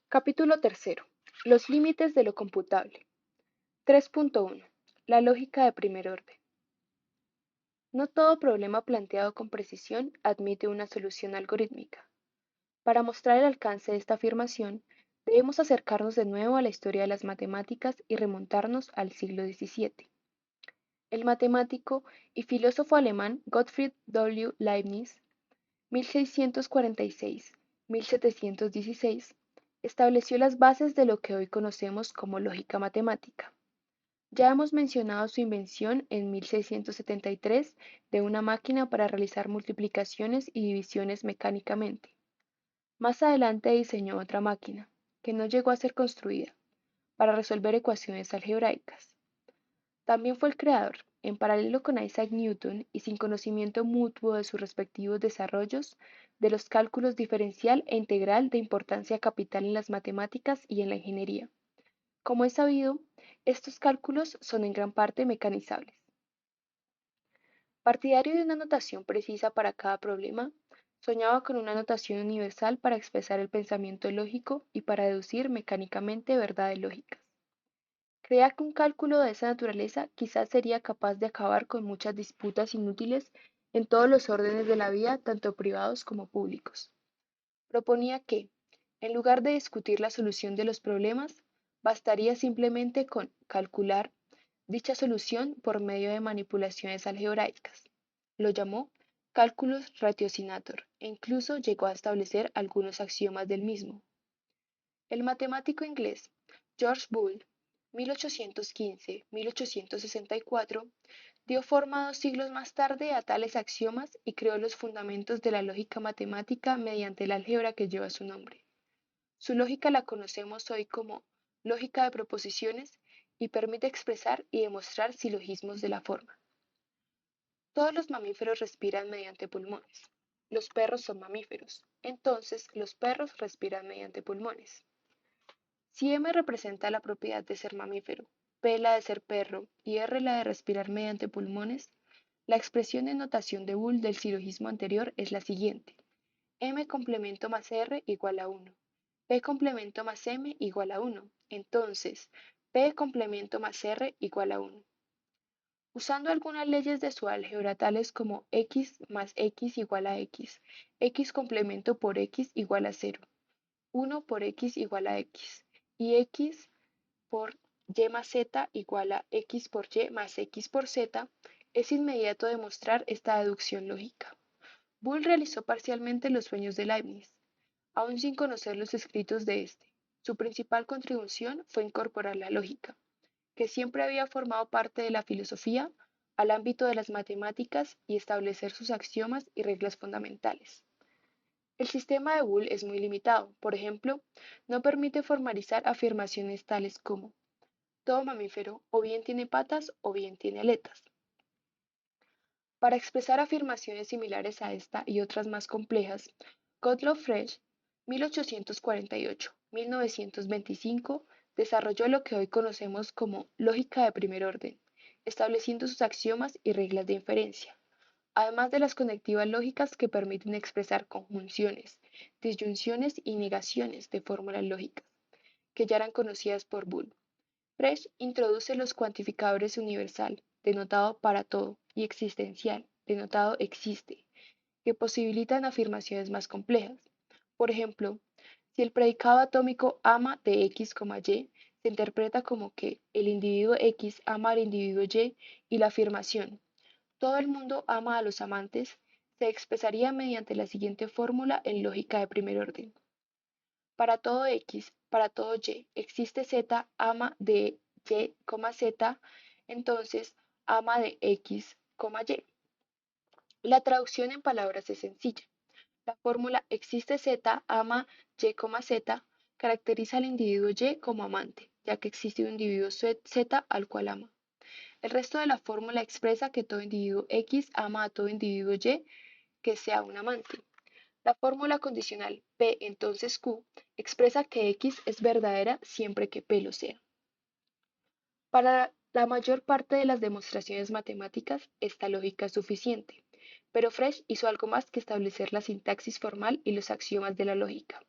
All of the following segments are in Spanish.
Capítulo tercero. Los límites de lo computable. 3.1. La lógica de primer orden. No todo problema planteado con precisión admite una solución algorítmica. Para mostrar el alcance de esta afirmación, debemos acercarnos de nuevo a la historia de las matemáticas y remontarnos al siglo XVII. El matemático y filósofo alemán Gottfried W. Leibniz, 1646-1716, estableció las bases de lo que hoy conocemos como lógica matemática. Ya hemos mencionado su invención en 1673 de una máquina para realizar multiplicaciones y divisiones mecánicamente. Más adelante diseñó otra máquina, que no llegó a ser construida, para resolver ecuaciones algebraicas. También fue el creador, en paralelo con Isaac Newton y sin conocimiento mutuo de sus respectivos desarrollos, de los cálculos diferencial e integral de importancia capital en las matemáticas y en la ingeniería. Como es sabido, estos cálculos son en gran parte mecanizables. Partidario de una notación precisa para cada problema, soñaba con una notación universal para expresar el pensamiento lógico y para deducir mecánicamente verdades lógicas. Creía que un cálculo de esa naturaleza quizás sería capaz de acabar con muchas disputas inútiles en todos los órdenes de la vida, tanto privados como públicos. Proponía que, en lugar de discutir la solución de los problemas, bastaría simplemente con calcular dicha solución por medio de manipulaciones algebraicas. Lo llamó cálculos ratiocinator e incluso llegó a establecer algunos axiomas del mismo. El matemático inglés George Boole, 1815-1864, dio forma 2 siglos más tarde a tales axiomas y creó los fundamentos de la lógica matemática mediante el álgebra que lleva su nombre. Su lógica la conocemos hoy como lógica de proposiciones y permite expresar y demostrar silogismos de la forma. Todos los mamíferos respiran mediante pulmones. Los perros son mamíferos, entonces los perros respiran mediante pulmones. Si M representa la propiedad de ser mamífero, P la de ser perro y R la de respirar mediante pulmones, la expresión de notación de Boole del silogismo anterior es la siguiente: M complemento más R igual a 1. P complemento más M igual a 1. Entonces, P complemento más R igual a 1. Usando algunas leyes de su álgebra tales como x más x igual a x complemento por x igual a 0, 1 por x igual a x, y x por y más z igual a x por y más x por z, es inmediato demostrar esta deducción lógica. Boole realizó parcialmente los sueños de Leibniz, aún sin conocer los escritos de este. Su principal contribución fue incorporar la lógica, que siempre había formado parte de la filosofía, al ámbito de las matemáticas y establecer sus axiomas y reglas fundamentales. El sistema de Boole es muy limitado. Por ejemplo, no permite formalizar afirmaciones tales como todo mamífero o bien tiene patas o bien tiene aletas. Para expresar afirmaciones similares a esta y otras más complejas, Gottlob Frege, 1848-1925, desarrolló lo que hoy conocemos como lógica de primer orden, estableciendo sus axiomas y reglas de inferencia, además de las conectivas lógicas que permiten expresar conjunciones, disyunciones y negaciones de fórmulas lógicas, que ya eran conocidas por Boole. Frege introduce los cuantificadores universal, denotado para todo, y existencial, denotado existe, que posibilitan afirmaciones más complejas. Por ejemplo, si el predicado atómico ama de X, Y, se interpreta como que el individuo X ama al individuo y la afirmación todo el mundo ama a los amantes se expresaría mediante la siguiente fórmula en lógica de primer orden. Para todo X, para todo Y, existe Z, ama de Y, Z, entonces ama de X, Y. La traducción en palabras es sencilla. La fórmula existe Z, ama Y, Z caracteriza al individuo Y como amante, ya que existe un individuo Z al cual ama. El resto de la fórmula expresa que todo individuo X ama a todo individuo Y que sea un amante. La fórmula condicional P entonces Q expresa que X es verdadera siempre que P lo sea. Para la mayor parte de las demostraciones matemáticas, esta lógica es suficiente, pero Frege hizo algo más que establecer la sintaxis formal y los axiomas de la lógica.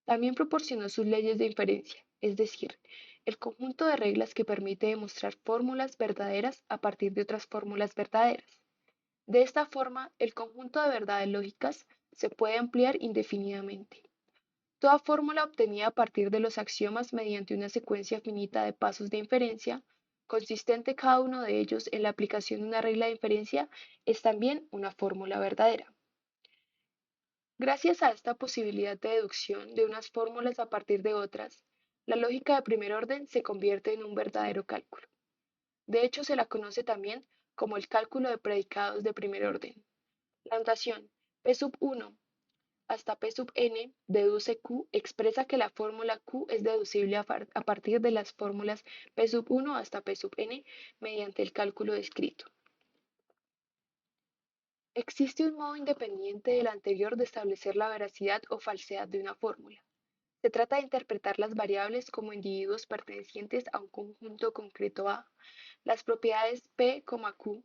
También proporcionó sus leyes de inferencia, es decir, el conjunto de reglas que permite demostrar fórmulas verdaderas a partir de otras fórmulas verdaderas. De esta forma, el conjunto de verdades lógicas se puede ampliar indefinidamente. Toda fórmula obtenida a partir de los axiomas mediante una secuencia finita de pasos de inferencia, consistente cada uno de ellos en la aplicación de una regla de inferencia, es también una fórmula verdadera. Gracias a esta posibilidad de deducción de unas fórmulas a partir de otras, la lógica de primer orden se convierte en un verdadero cálculo. De hecho, se la conoce también como el cálculo de predicados de primer orden. La notación P sub 1 hasta P sub n deduce Q expresa que la fórmula Q es deducible a partir de las fórmulas P sub 1 hasta P sub n mediante el cálculo descrito. Existe un modo independiente del anterior de establecer la veracidad o falsedad de una fórmula. Se trata de interpretar las variables como individuos pertenecientes a un conjunto concreto A. Las propiedades P, Q,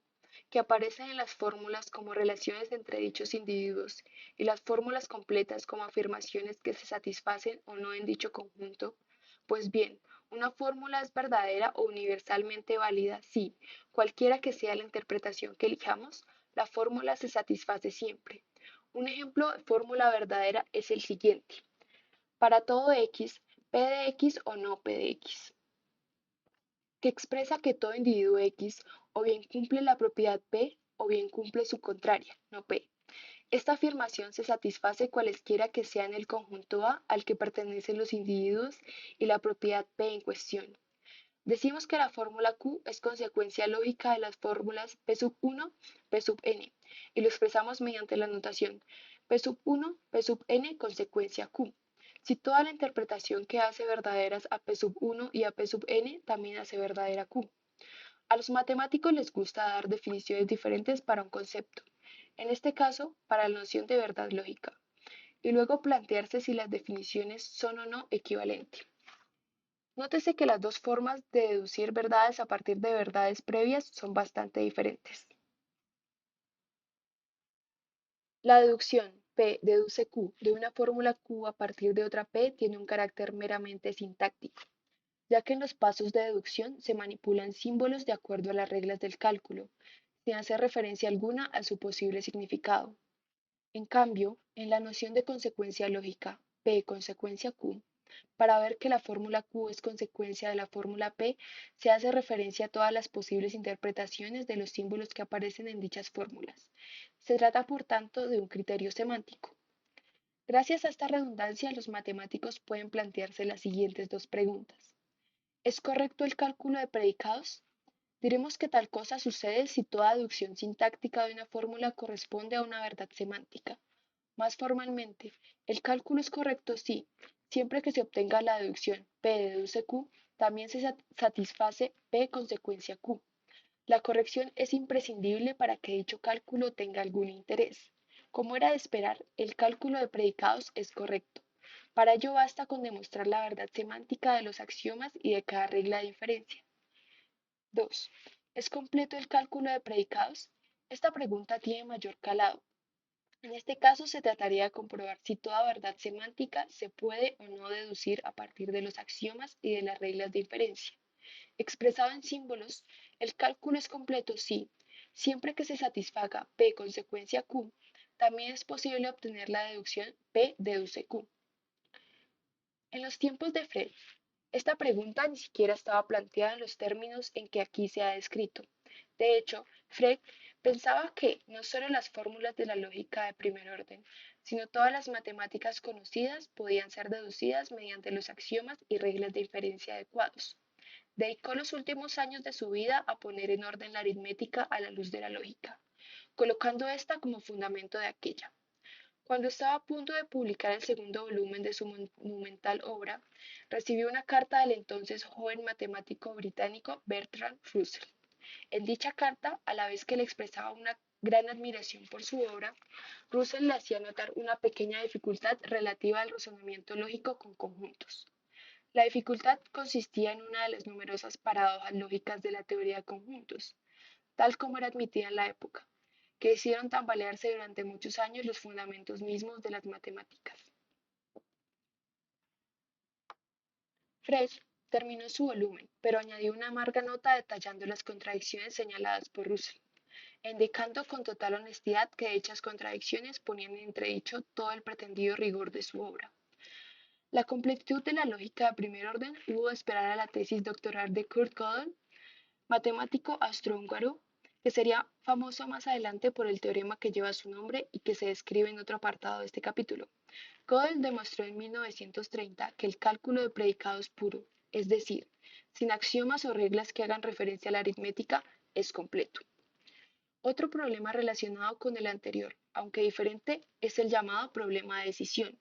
que aparecen en las fórmulas como relaciones entre dichos individuos, y las fórmulas completas como afirmaciones que se satisfacen o no en dicho conjunto. Pues bien, una fórmula es verdadera o universalmente válida si, cualquiera que sea la interpretación que elijamos, la fórmula se satisface siempre. Un ejemplo de fórmula verdadera es el siguiente. Para todo x, p de x o no p de x, que expresa que todo individuo x o bien cumple la propiedad p o bien cumple su contraria, no p. Esta afirmación se satisface cualesquiera que sean el conjunto A al que pertenecen los individuos y la propiedad p en cuestión. Decimos que la fórmula Q es consecuencia lógica de las fórmulas P sub 1, P sub n, y lo expresamos mediante la notación P sub 1, P sub n, consecuencia Q. Si toda la interpretación que hace verdaderas a P sub 1 y a P sub n también hace verdadera Q. A los matemáticos les gusta dar definiciones diferentes para un concepto, en este caso para la noción de verdad lógica, y luego plantearse si las definiciones son o no equivalentes. Nótese que las dos formas de deducir verdades a partir de verdades previas son bastante diferentes. La deducción P deduce Q de una fórmula Q a partir de otra P tiene un carácter meramente sintáctico, ya que en los pasos de deducción se manipulan símbolos de acuerdo a las reglas del cálculo, sin hacer referencia alguna a su posible significado. En cambio, en la noción de consecuencia lógica P consecuencia Q, para ver que la fórmula Q es consecuencia de la fórmula P, se hace referencia a todas las posibles interpretaciones de los símbolos que aparecen en dichas fórmulas. Se trata, por tanto, de un criterio semántico. Gracias a esta redundancia, los matemáticos pueden plantearse las siguientes dos preguntas. ¿Es correcto el cálculo de predicados? Diremos que tal cosa sucede si toda deducción sintáctica de una fórmula corresponde a una verdad semántica. Más formalmente, el cálculo es correcto si, siempre que se obtenga la deducción P deduce Q, también se satisface P consecuencia Q. La corrección es imprescindible para que dicho cálculo tenga algún interés. Como era de esperar, el cálculo de predicados es correcto. Para ello basta con demostrar la verdad semántica de los axiomas y de cada regla de inferencia. 2. ¿Es completo el cálculo de predicados? Esta pregunta tiene mayor calado. En este caso se trataría de comprobar si toda verdad semántica se puede o no deducir a partir de los axiomas y de las reglas de inferencia. Expresado en símbolos, el cálculo es completo si, siempre que se satisfaga P consecuencia Q, también es posible obtener la deducción P deduce Q. En los tiempos de Frege, esta pregunta ni siquiera estaba planteada en los términos en que aquí se ha descrito. De hecho, Frege pensaba que no solo las fórmulas de la lógica de primer orden, sino todas las matemáticas conocidas podían ser deducidas mediante los axiomas y reglas de inferencia adecuados. Dedicó los últimos años de su vida a poner en orden la aritmética a la luz de la lógica, colocando esta como fundamento de aquella. Cuando estaba a punto de publicar el segundo volumen de su monumental obra, recibió una carta del entonces joven matemático británico Bertrand Russell. En dicha carta, a la vez que le expresaba una gran admiración por su obra, Russell le hacía notar una pequeña dificultad relativa al razonamiento lógico con conjuntos. La dificultad consistía en una de las numerosas paradojas lógicas de la teoría de conjuntos, tal como era admitida en la época, que hicieron tambalearse durante muchos años los fundamentos mismos de las matemáticas. Frege terminó su volumen, pero añadió una amarga nota detallando las contradicciones señaladas por Russell, indicando con total honestidad que dichas contradicciones ponían en entredicho todo el pretendido rigor de su obra. La completitud de la lógica de primer orden hubo de esperar a la tesis doctoral de Kurt Gödel, matemático austrohúngaro, que sería famoso más adelante por el teorema que lleva su nombre y que se describe en otro apartado de este capítulo. Gödel demostró en 1930 que el cálculo de predicados puro, es decir, sin axiomas o reglas que hagan referencia a la aritmética, es completo. Otro problema relacionado con el anterior, aunque diferente, es el llamado problema de decisión,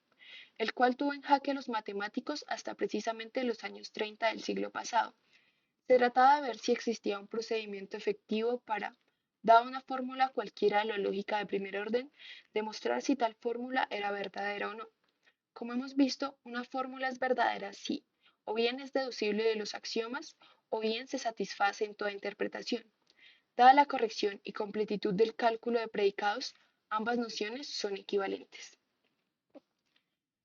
el cual tuvo en jaque a los matemáticos hasta precisamente los años 30 del siglo pasado. Se trataba de ver si existía un procedimiento efectivo para, dada una fórmula cualquiera de la lógica de primer orden, demostrar si tal fórmula era verdadera o no. Como hemos visto, una fórmula es verdadera si o bien es deducible de los axiomas o bien se satisface en toda interpretación. Dada la corrección y completitud del cálculo de predicados, ambas nociones son equivalentes.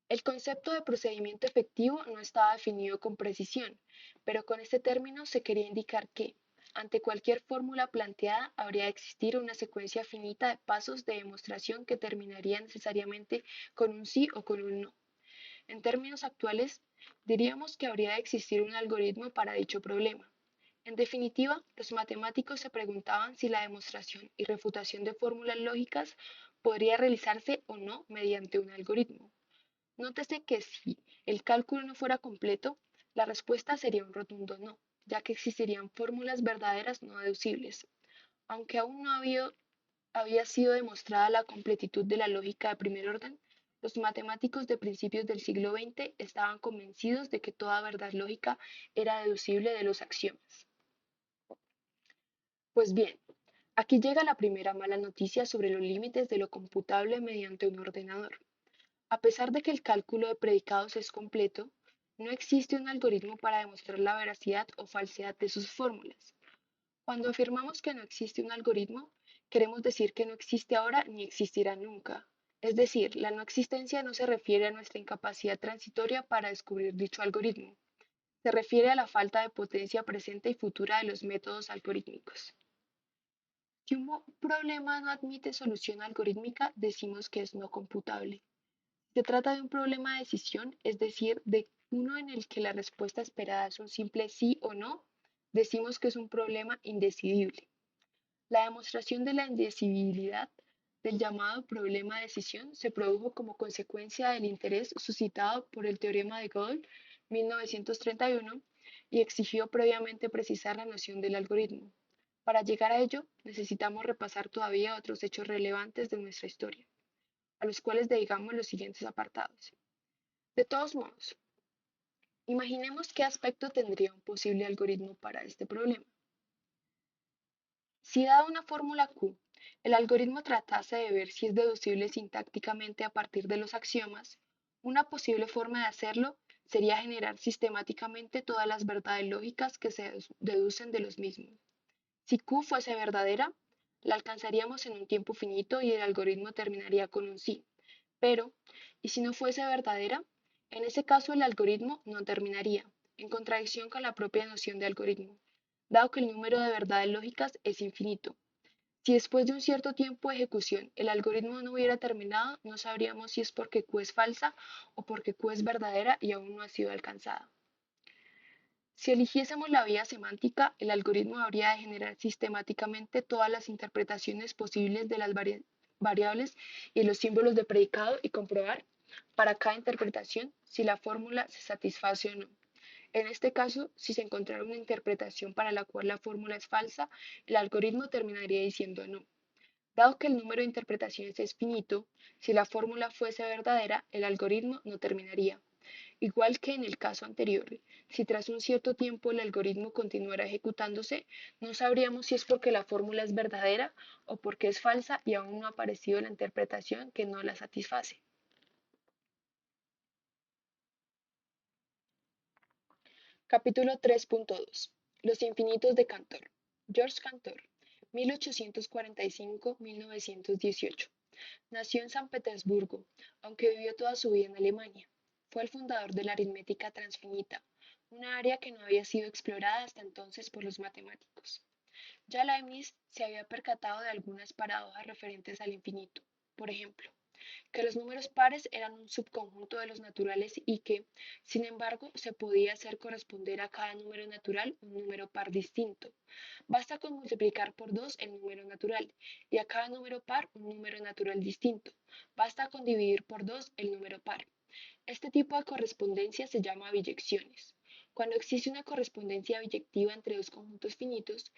El concepto de procedimiento efectivo no estaba definido con precisión, pero con este término se quería indicar que, ante cualquier fórmula planteada, habría de existir una secuencia finita de pasos de demostración que terminaría necesariamente con un sí o con un no. En términos actuales, diríamos que habría de existir un algoritmo para dicho problema. En definitiva, los matemáticos se preguntaban si la demostración y refutación de fórmulas lógicas podría realizarse o no mediante un algoritmo. Nótese que si el cálculo no fuera completo, la respuesta sería un rotundo no, ya que existirían fórmulas verdaderas no deducibles. Aunque aún no había sido demostrada la completitud de la lógica de primer orden, los matemáticos de principios del siglo XX estaban convencidos de que toda verdad lógica era deducible de los axiomas. Pues bien, aquí llega la primera mala noticia sobre los límites de lo computable mediante un ordenador. A pesar de que el cálculo de predicados es completo, no existe un algoritmo para demostrar la veracidad o falsedad de sus fórmulas. Cuando afirmamos que no existe un algoritmo, queremos decir que no existe ahora ni existirá nunca. Es decir, la no existencia no se refiere a nuestra incapacidad transitoria para descubrir dicho algoritmo. Se refiere a la falta de potencia presente y futura de los métodos algorítmicos. Si un problema no admite solución algorítmica, decimos que es no computable. Se trata de un problema de decisión, es decir, de uno en el que la respuesta esperada es un simple sí o no, decimos que es un problema indecidible. La demostración de la indecidibilidad del llamado problema de decisión se produjo como consecuencia del interés suscitado por el teorema de Gödel 1931 y exigió previamente precisar la noción del algoritmo. Para llegar a ello, necesitamos repasar todavía otros hechos relevantes de nuestra historia, a los cuales dedicamos los siguientes apartados. De todos modos, imaginemos qué aspecto tendría un posible algoritmo para este problema. Si dada una fórmula Q, el algoritmo tratase de ver si es deducible sintácticamente a partir de los axiomas, una posible forma de hacerlo sería generar sistemáticamente todas las verdades lógicas que se deducen de los mismos. Si Q fuese verdadera, la alcanzaríamos en un tiempo finito y el algoritmo terminaría con un sí. Pero, ¿y si no fuese verdadera? En ese caso el algoritmo no terminaría, en contradicción con la propia noción de algoritmo, dado que el número de verdades lógicas es infinito. Si después de un cierto tiempo de ejecución el algoritmo no hubiera terminado, no sabríamos si es porque Q es falsa o porque Q es verdadera y aún no ha sido alcanzada. Si eligiésemos la vía semántica, el algoritmo habría de generar sistemáticamente todas las interpretaciones posibles de las variables y los símbolos de predicado y comprobar para cada interpretación si la fórmula se satisface o no. En este caso, si se encontrara una interpretación para la cual la fórmula es falsa, el algoritmo terminaría diciendo no. Dado que el número de interpretaciones es finito, si la fórmula fuese verdadera, el algoritmo no terminaría. Igual que en el caso anterior, si tras un cierto tiempo el algoritmo continuara ejecutándose, no sabríamos si es porque la fórmula es verdadera o porque es falsa y aún no ha aparecido la interpretación que no la satisface. Capítulo 3.2. Los infinitos de Cantor. George Cantor, 1845-1918. Nació en San Petersburgo, aunque vivió toda su vida en Alemania. Fue el fundador de la aritmética transfinita, una área que no había sido explorada hasta entonces por los matemáticos. Ya Leibniz se había percatado de algunas paradojas referentes al infinito. Por ejemplo, que los números pares eran un subconjunto de los naturales y que, sin embargo, se podía hacer corresponder a cada número natural un número par distinto. Basta con multiplicar por 2 el número natural y a cada número par un número natural distinto. Basta con dividir por 2 el número par. Este tipo de correspondencia se llama biyecciones. Cuando existe una correspondencia biyectiva entre dos conjuntos finitos,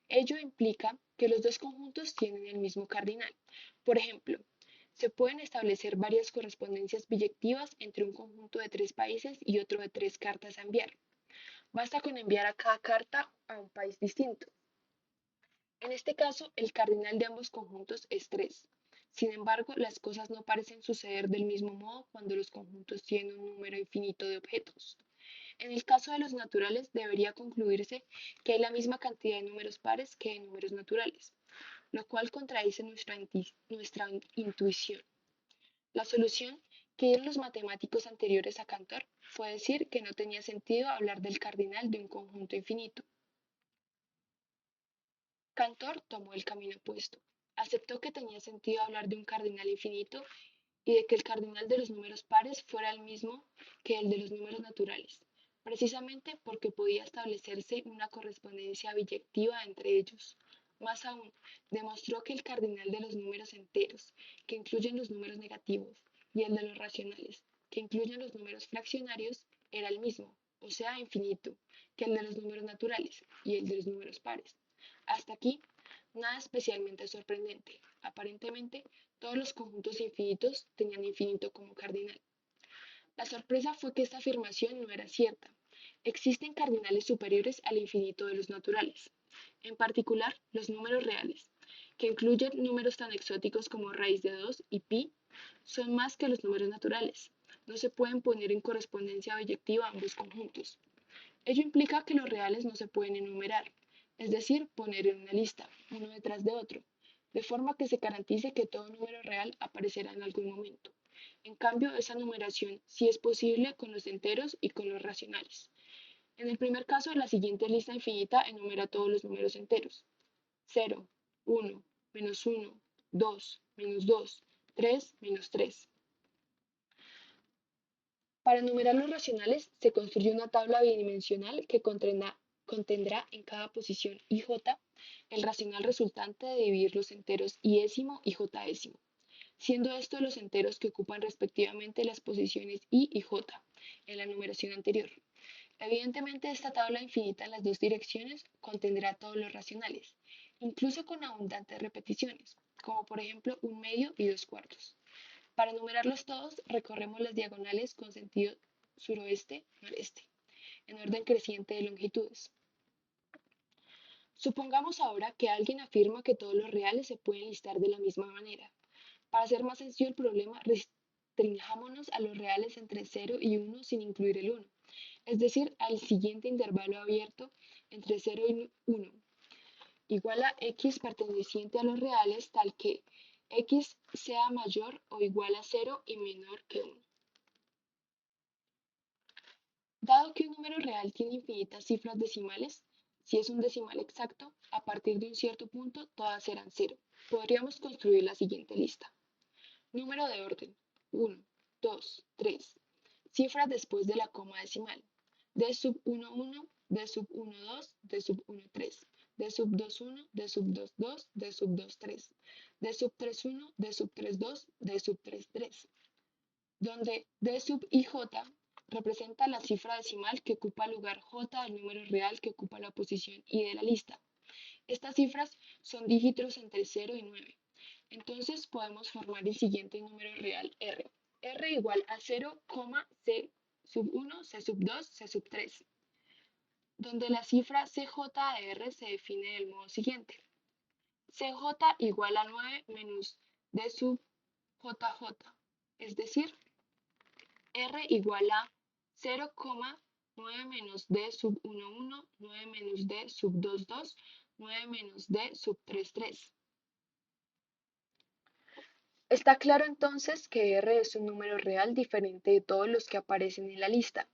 ello implica que los dos conjuntos tienen el mismo cardinal. Por ejemplo, se pueden establecer varias correspondencias biyectivas entre un conjunto de 3 países y otro de 3 cartas a enviar. Basta con enviar a cada carta a un país distinto. En este caso, el cardinal de ambos conjuntos es 3. Sin embargo, las cosas no parecen suceder del mismo modo cuando los conjuntos tienen un número infinito de objetos. En el caso de los naturales, debería concluirse que hay la misma cantidad de números pares que de números naturales, lo cual contradice nuestra intuición. La solución que dieron los matemáticos anteriores a Cantor fue decir que no tenía sentido hablar del cardinal de un conjunto infinito. Cantor tomó el camino opuesto. Aceptó que tenía sentido hablar de un cardinal infinito y de que el cardinal de los números pares fuera el mismo que el de los números naturales, precisamente porque podía establecerse una correspondencia biyectiva entre ellos. Más aún, demostró que el cardinal de los números enteros, que incluyen los números negativos, y el de los racionales, que incluyen los números fraccionarios, era el mismo, o sea, infinito, que el de los números naturales y el de los números pares. Hasta aquí, nada especialmente sorprendente. Aparentemente, todos los conjuntos infinitos tenían infinito como cardinal. La sorpresa fue que esta afirmación no era cierta. Existen cardinales superiores al infinito de los naturales, en particular los números reales, que incluyen números tan exóticos como raíz de 2 y pi, son más que los números naturales. No se pueden poner en correspondencia biyectiva ambos conjuntos. Ello implica que los reales no se pueden enumerar, es decir, poner en una lista, uno detrás de otro, de forma que se garantice que todo número real aparecerá en algún momento. En cambio, esa numeración sí es posible con los enteros y con los racionales. En el primer caso, la siguiente lista infinita enumera todos los números enteros. 0, 1, menos 1, 2, menos 2, 3, menos 3. Para enumerar los racionales, se construye una tabla bidimensional que contendrá en cada posición ij el racional resultante de dividir los enteros iésimo y jésimo, siendo estos los enteros que ocupan respectivamente las posiciones i y j en la numeración anterior. Evidentemente, esta tabla infinita en las dos direcciones contendrá todos los racionales, incluso con abundantes repeticiones, como por ejemplo 1/2 y 2/4. Para enumerarlos todos, recorremos las diagonales con sentido suroeste-noreste, en orden creciente de longitudes. Supongamos ahora que alguien afirma que todos los reales se pueden listar de la misma manera. Para hacer más sencillo el problema, restringámonos a los reales entre 0 y 1 sin incluir el 1, es decir, al siguiente intervalo abierto entre 0 y 1, igual a x perteneciente a los reales tal que x sea mayor o igual a 0 y menor que 1. Dado que un número real tiene infinitas cifras decimales, si es un decimal exacto, a partir de un cierto punto todas serán 0. Podríamos construir la siguiente lista. Número de orden: 1, 2, 3. Cifras después de la coma decimal: d sub 1, 1, d sub 1, 2, d sub 1, 3, d sub 2, 1, d sub 2, 2, d sub 2, 3, d sub 3, 1, d sub 3, 2, d sub 3, 3, donde d sub ij representa la cifra decimal que ocupa el lugar j del número real que ocupa la posición i de la lista. Estas cifras son dígitos entre 0 y 9. Entonces podemos formar el siguiente número real r. R igual a 0, c sub 1, c sub 2, c sub 3, donde la cifra cj de r se define del modo siguiente. Cj igual a 9 menos d sub jj, es decir, r igual a 0,9 menos d sub 1, 1, 9 menos d sub 2, 2, 9 menos d sub 3, 3. Está claro entonces que R es un número real diferente de todos los que aparecen en la lista,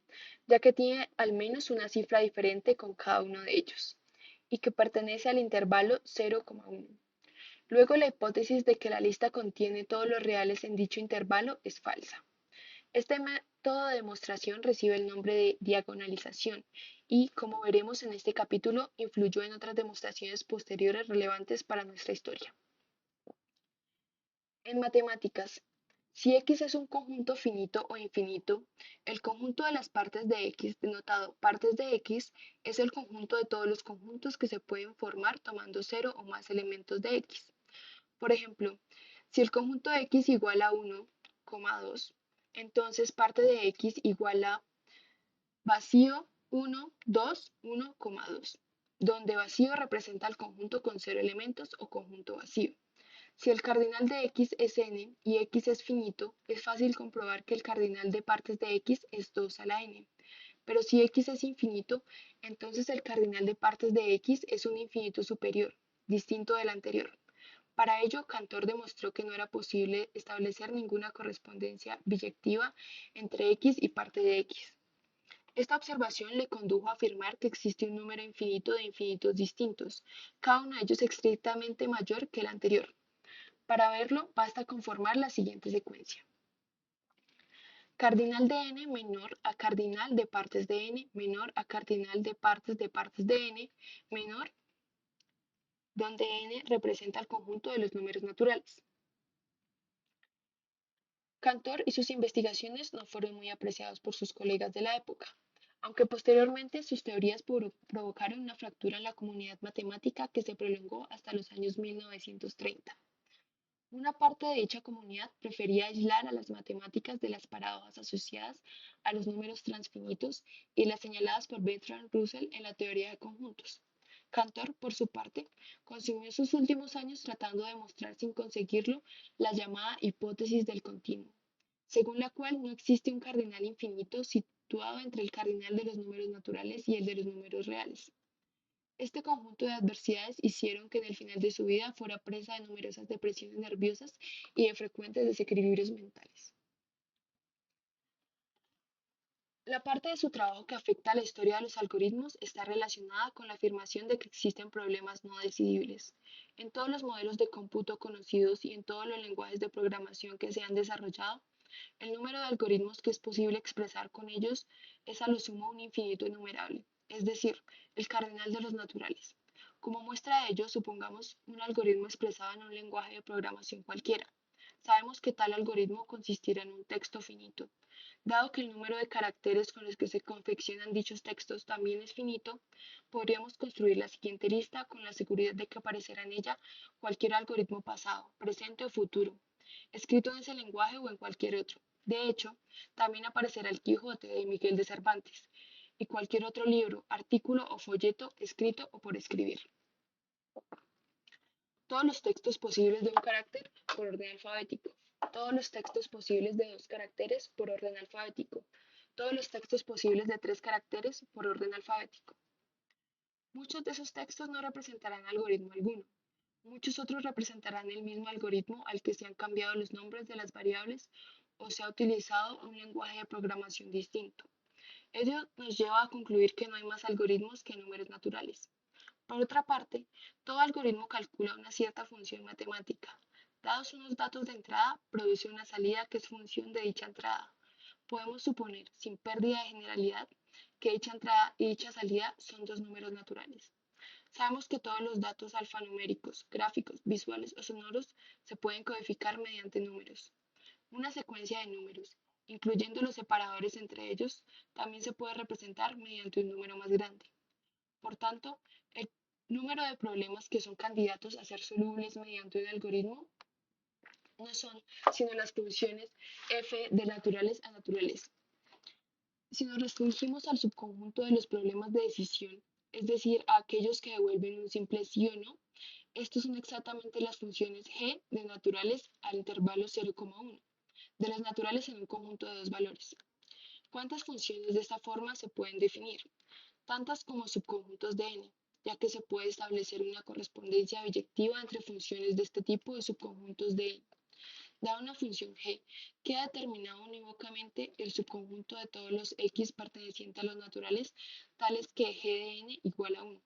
ya que tiene al menos una cifra diferente con cada uno de ellos, y que pertenece al intervalo 0,1. Luego la hipótesis de que la lista contiene todos los reales en dicho intervalo es falsa. Este método de demostración recibe el nombre de diagonalización y, como veremos en este capítulo, influyó en otras demostraciones posteriores relevantes para nuestra historia. En matemáticas, si X es un conjunto finito o infinito, el conjunto de las partes de X, denotado partes de X, es el conjunto de todos los conjuntos que se pueden formar tomando cero o más elementos de X. Por ejemplo, si el conjunto de X igual a 1, 2, entonces parte de X igual a vacío 1, 2, 1, 2, donde vacío representa el conjunto con cero elementos o conjunto vacío. Si el cardinal de X es n y X es finito, es fácil comprobar que el cardinal de partes de X es 2 a la n. Pero si X es infinito, entonces el cardinal de partes de X es un infinito superior, distinto del anterior. Para ello, Cantor demostró que no era posible establecer ninguna correspondencia biyectiva entre X y parte de X. Esta observación le condujo a afirmar que existe un número infinito de infinitos distintos, cada uno de ellos estrictamente mayor que el anterior. Para verlo, basta conformar la siguiente secuencia. Cardinal de n menor a cardinal de partes de n menor a cardinal de partes de n menor, donde n representa el conjunto de los números naturales. Cantor y sus investigaciones no fueron muy apreciados por sus colegas de la época, aunque posteriormente sus teorías provocaron una fractura en la comunidad matemática que se prolongó hasta los años 1930. Una parte de dicha comunidad prefería aislar a las matemáticas de las paradojas asociadas a los números transfinitos y las señaladas por Bertrand Russell en la teoría de conjuntos. Cantor, por su parte, consumió sus últimos años tratando de demostrar sin conseguirlo la llamada hipótesis del continuo, según la cual no existe un cardinal infinito situado entre el cardinal de los números naturales y el de los números reales. Este conjunto de adversidades hicieron que en el final de su vida fuera presa de numerosas depresiones nerviosas y de frecuentes desequilibrios mentales. La parte de su trabajo que afecta a la historia de los algoritmos está relacionada con la afirmación de que existen problemas no decidibles. En todos los modelos de cómputo conocidos y en todos los lenguajes de programación que se han desarrollado, el número de algoritmos que es posible expresar con ellos es a lo sumo un infinito enumerable, es decir, el cardinal de los naturales. Como muestra de ello, supongamos un algoritmo expresado en un lenguaje de programación cualquiera. Sabemos que tal algoritmo consistirá en un texto finito. Dado que el número de caracteres con los que se confeccionan dichos textos también es finito, podríamos construir la siguiente lista con la seguridad de que aparecerá en ella cualquier algoritmo pasado, presente o futuro, escrito en ese lenguaje o en cualquier otro. De hecho, también aparecerá el Quijote de Miguel de Cervantes y cualquier otro libro, artículo o folleto escrito o por escribir. Todos los textos posibles de un carácter por orden alfabético. Todos los textos posibles de 2 caracteres por orden alfabético. Todos los textos posibles de 3 caracteres por orden alfabético. Muchos de esos textos no representarán algoritmo alguno. Muchos otros representarán el mismo algoritmo al que se han cambiado los nombres de las variables o se ha utilizado un lenguaje de programación distinto. Ello nos lleva a concluir que no hay más algoritmos que números naturales. Por otra parte, todo algoritmo calcula una cierta función matemática. Dados unos datos de entrada, produce una salida que es función de dicha entrada. Podemos suponer, sin pérdida de generalidad, que dicha entrada y dicha salida son dos números naturales. Sabemos que todos los datos alfanuméricos, gráficos, visuales o sonoros se pueden codificar mediante números. Una secuencia de números, incluyendo los separadores entre ellos, también se puede representar mediante un número más grande. Por tanto, el número de problemas que son candidatos a ser solubles mediante un algoritmo no son sino las funciones f de naturales a naturales. Si nos restringimos al subconjunto de los problemas de decisión, es decir, a aquellos que devuelven un simple sí o no, estos son exactamente las funciones g de naturales al intervalo 0,1, de las naturales en un conjunto de dos valores. ¿Cuántas funciones de esta forma se pueden definir? Tantas como subconjuntos de n, ya que se puede establecer una correspondencia biyectiva entre funciones de este tipo y subconjuntos de n. Dada una función g, queda determinado unívocamente el subconjunto de todos los x pertenecientes a los naturales, tales que g de n igual a 1.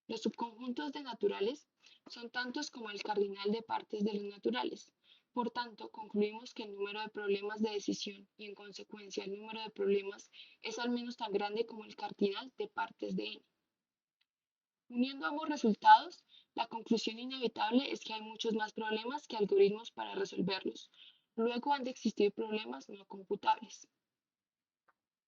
Los subconjuntos de naturales son tantos como el cardinal de partes de los naturales. Por tanto, concluimos que el número de problemas de decisión y en consecuencia el número de problemas es al menos tan grande como el cardinal de partes de n. Uniendo ambos resultados, la conclusión inevitable es que hay muchos más problemas que algoritmos para resolverlos. Luego han de existir problemas no computables.